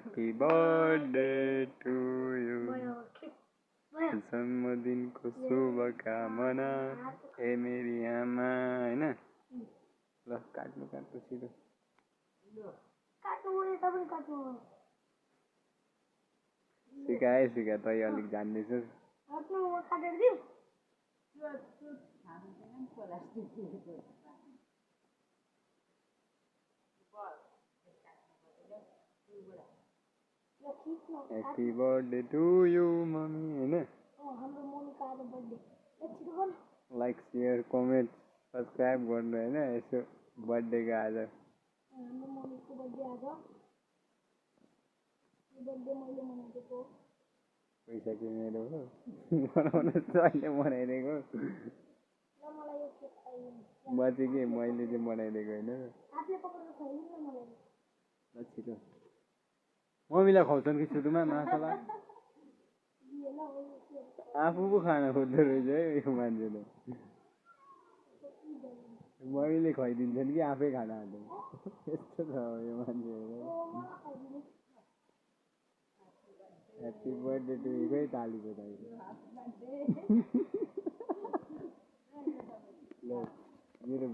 happy birthday to you जन्मदिनको शुभकामना हे मेरी आमा हैन ल काट्नु छिटो सिका तै अलिक जान्दैछस् happy birthday to you mummy हैन लाइक शेयर कमेन्ट सब्सक्राइब गर्नु हैन यसो बर्थडेको आज पैसा चाहिँ मेरो हो बनाउनु चाहिँ बनाइदिएको म चाहिँ के मैले चाहिँ बनाइदिएको होइन ल छिटो मम्मीलाई खुवाउँछन् कि सुरुमा माछालाई आफू पो खान खोज्दो रहेछ है यो मान्छेले मम्मीले खुवाइदिन्छन् कि आफै खान हाल्छन् यस्तो छ यो मान्छेहरू ह्याप्पी बर्थडे टु यु खै तालीको ल मेरो